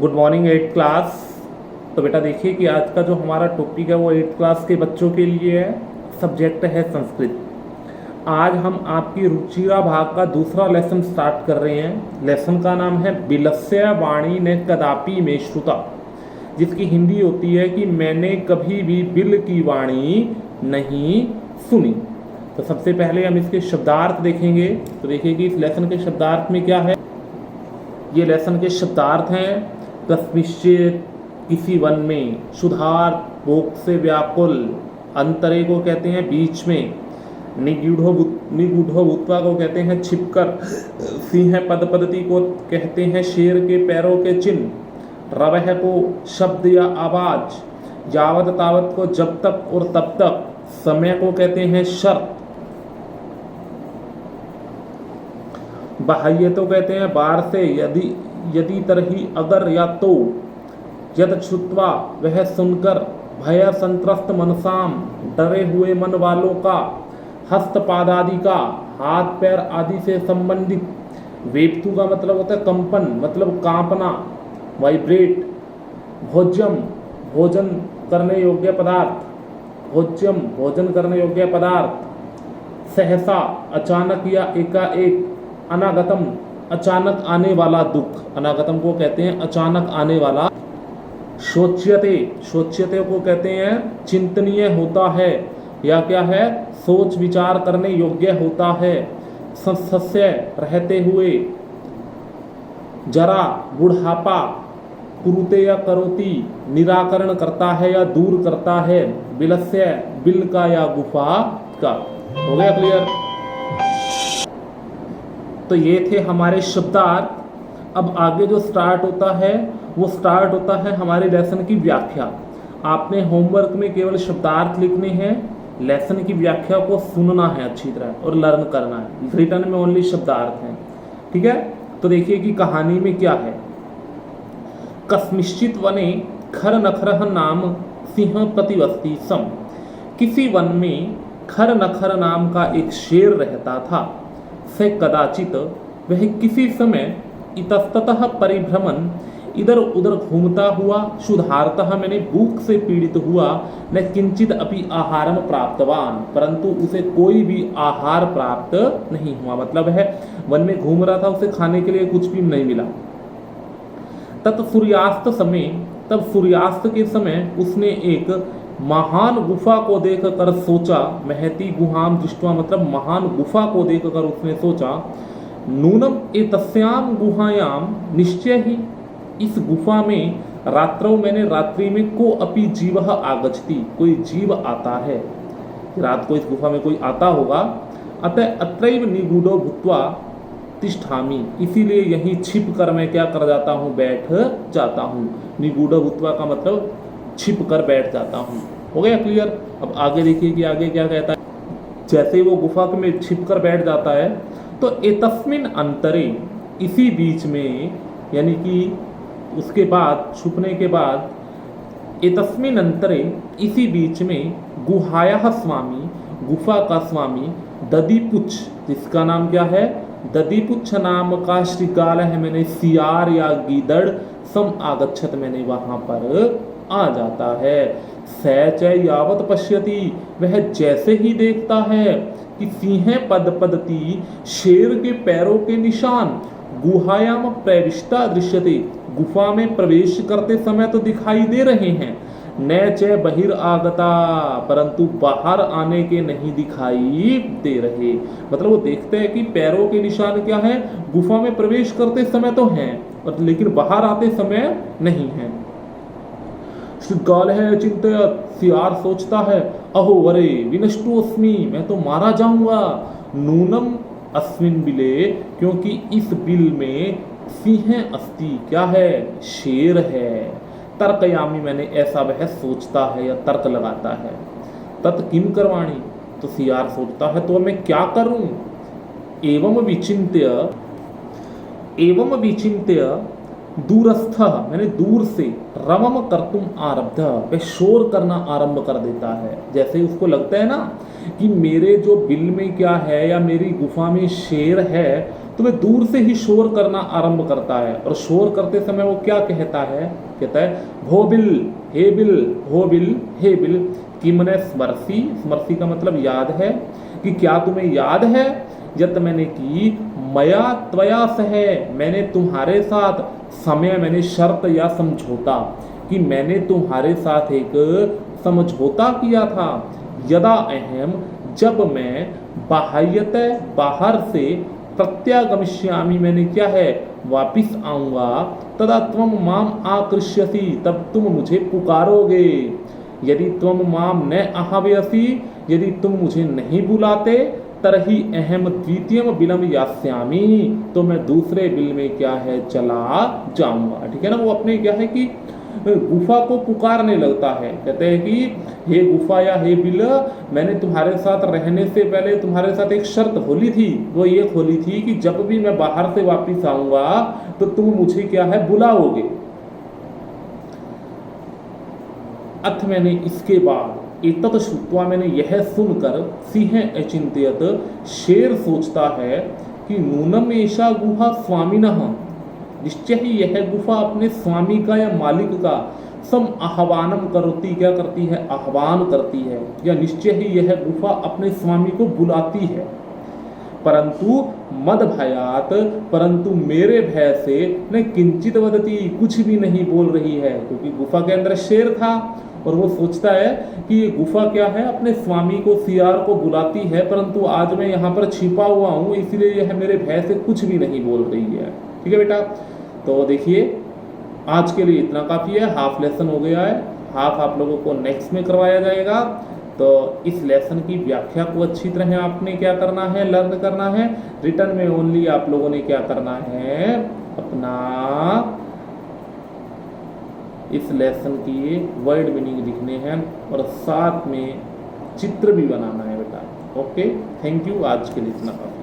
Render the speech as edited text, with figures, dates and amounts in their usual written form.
Good morning 8th class. तो बेटा देखिए कि आज का जो हमारा टॉपिक है वो 8th क्लास के बच्चों के लिए है। सब्जेक्ट है संस्कृत। आज हम आपकी रुचिरा भाग का दूसरा लेसन स्टार्ट कर रहे हैं। लेसन का नाम है बिलस्य वाणी ने कदापि में श्रुता, जिसकी हिंदी होती है कि मैंने कभी भी बिल की वाणी नहीं सुनी। तो सबसे पहले हम इसके शब्दार्थ देखेंगे। तो देखिए कि इस लेसन के शब्दार्थ में क्या है। ये लेसन के शब्दार्थ हैं कस्मिश्चित, किसी वन में, सुधार, भोग से व्याकुल, अंतरे को कहते हैं बीच में, निगूढ़ो भूत्वा को कहते हैं छिपकर, सिंह पदपदति को कहते हैं शेर के पैरों के चिन्ह, रवह को शब्द या आवाज, यावत तावत को जब तक और तब तक, समय को कहते हैं शर्त, बाह्य तो कहते हैं बाहर से, यदि तरही अगर या तो, यद छुत्वा वह सुनकर, भय संत्रस्त मनसाम डरे हुए मन वालों का, हस्तपाद आदि का हाथ पैर आदि से संबंधित, वेप्तु का मतलब होता है कंपन, मतलब कांपना, वाइब्रेट, भोज्यम भोजन करने योग्य पदार्थ, भोज्यम भोजन करने योग्य पदार्थ, सहसा अचानक या एकाएक, अनागतम अचानक आने वाला दुख, अनागतम को कहते हैं अचानक आने वाला, शोच्यते शोच्यते को कहते हैं चिंतनीय होता है या क्या है सोच विचार करने योग्य होता है, सस्य रहते हुए, जरा बुढ़ापा, कुरुते या करोती निराकरण करता है या दूर करता है, बिलस्य बिल का या गुफा का। हो गया क्लियर। तो ये थे हमारे शब्दार्थ। अब आगे जो स्टार्ट होता है वो स्टार्ट होता है हमारे लेसन की व्याख्या। आपने होमवर्क में केवल शब्दार्थ लिखने हैं, लेसन की व्याख्या को सुनना है अच्छी तरह और लर्न करना है। रिटर्न में ओनली शब्दार्थ हैं, ठीक है। तो देखिए कि कहानी में क्या है। कस्मिश्चित वने खर नखरह नाम सिंह प्रतिवस्ती सम, किसी वन में खर नखर नाम का एक शेर रहता था। से कदाचित वह किसी समय इतस्ततः परिभ्रमण इधर उधर घूमता हुआ, शुद्धार्थः मैंने भूख से पीड़ित हुआ, न किंचित अपि आहारम प्राप्तवान, परंतु उसे कोई भी आहार प्राप्त नहीं हुआ। मतलब है वन में घूम रहा था, उसे खाने के लिए कुछ भी नहीं मिला। तत् सूर्यास्त समय, तब सूर्यास्त के समय उसने एक महान गुफा को देखकर सोचा, महती गुहाम दृष्टवा, मतलब महान गुफा को देखकर उसने सोचा, नूनम एतस्याम गुहायाम निश्चय ही, इस गुफा में रात्रौ मैंने रात्रि में को अपि जीवः आगच्छति, कोई जीव आता है, रात को इस गुफा में कोई आता होगा। अतः अत्रैव निगूढ़ो भूत्वा तिष्ठामि, इसीलिए यहीं छिप कर मैं क्या कर जाता हूँ, बैठ जाता हूँ। निगूढ़ो भूत्वा का मतलब छिप कर बैठ जाता हूँ। हो गया क्लियर। अब आगे देखिए कि आगे क्या कहता है। जैसे वो गुफा में छिप कर बैठ जाता है तो एतस्मिन अंतरे, इसी बीच में, यानी कि उसके बाद छुपने के बाद, एतस्मिन अंतरे इसी बीच में, गुहाया स्वामी, गुफा का स्वामी, ददीपुच्छ, जिसका नाम क्या है, ददीपुच्छ नाम का श्रृगाल है, मैंने सियार या गीदड़, सम आगच्छत, मैंने वहां पर आ जाता है। सच यावत पश्यति, वह जैसे ही देखता है कि सिंह पदपदति, शेर के पैरों के निशान, गुहायाम प्रविष्टा दृश्यते, गुफा में प्रवेश करते समय तो दिखाई दे रहे हैं, न च बहिर्आगता, परंतु बाहर आने के नहीं दिखाई दे रहे। मतलब वो देखते हैं कि पैरों के निशान क्या है, गुफा में प्रवेश करते समय तो हैं, लेकिन बाहर आते समय नहीं है। श्रृगाल है चिंतयत, सियार सोचता है, अहो वरे विनष्टोस्मि, मैं तो मारा जाऊंगा। नूनम अस्मिन बिले, क्योंकि इस बिल में सिंह अस्ति, क्या है, शेर है। तर्कयामी, मैंने ऐसा वह सोचता है या तर्क लगाता है। तत् किम करवाणी, तो सियार सोचता है तो मैं क्या करूं। एवं विचिंत्य दूरस्थ, मैंने दूर से, रमम कर्तुम आरब्ध, वह शोर करना आरंभ कर देता है। जैसे उसको लगता है ना कि मेरे जो बिल में क्या है या मेरी गुफा में शेर है, तो वह दूर से ही शोर करना आरंभ करता है। और शोर करते समय वो क्या कहता है? कहता है भोबिल, हे बिल, हो बिल, हे बिल, कि मने स्मरसी, स्मरसी का मतलब याद है, कि क्या तुम्हें याद है, यत मैंने की मया त्वया सह, मैंने तुम्हारे साथ समय, मैंने शर्त या समझौता, कि मैंने तुम्हारे साथ एक समझौता किया था। यदा अहम, जब मैं बाह्यत, बाहर से, प्रत्यागमिष्यामि, मैंने क्या है वापिस आऊंगा, तदा त्वम माम आकृष्यसि, तब तुम मुझे पुकारोगे। यदि त्वम माम न आह्वयसि, यदि तुम मुझे नहीं बुलाते, तरही अहम द्वितीयम बिलम यास्यामि, तो मैं दूसरे बिल में क्या है चला जाऊंगा। ठीक है ना, वो अपने क्या है कि गुफा को पुकारने लगता है। कहते हैं कि हे गुफा या हे बिल, मैंने तुम्हारे साथ रहने से पहले तुम्हारे साथ एक शर्त खोली थी। वो ये खोली थी कि जब भी मैं बाहर से वापस आऊंगा तो तुम मुझे क्या है बुलाओगे। अथ मैंने इसके बाद एतत् श्रुत्वा, मैंने यह सुनकर, सिंह अचिंत्यत, शेर सोचता है कि नूनम एषा गुहा स्वामिनः, निश्चय ही यह गुफा अपने स्वामी का या मालिक का, सम आह्वानम करती, क्या करती है आह्वान करती है, या निश्चय ही यह गुफा अपने स्वामी को बुलाती है। परंतु मद भयात, परंतु मेरे भय से न किंचित वदती, कुछ भी नहीं बोल रही है, क्योंकि गुफा के अंदर शेर था और वो सोचता है कि ये गुफा क्या है अपने स्वामी को, सियार को बुलाती है, परंतु आज मैं यहाँ पर छिपा हुआ हूँ, इसलिए यह मेरे भय से कुछ भी नहीं बोल रही है। ठीक है बेटा, तो देखिए आज के लिए इतना काफ़ी है, हाफ लेसन हो गया है, हाफ आप लोगों को नेक्स्ट में करवाया जाएगा। तो इस लेसन की व्याख्या को अच्छी तरह आपने क्या करना है, लर्न करना है। रिटर्न में ओनली आप लोगों ने क्या करना है, अपना इस लेसन की वर्ड मीनिंग लिखने हैं और साथ में चित्र भी बनाना है बेटा। ओके, थैंक यू, आज के लिए इतना काफ़ी।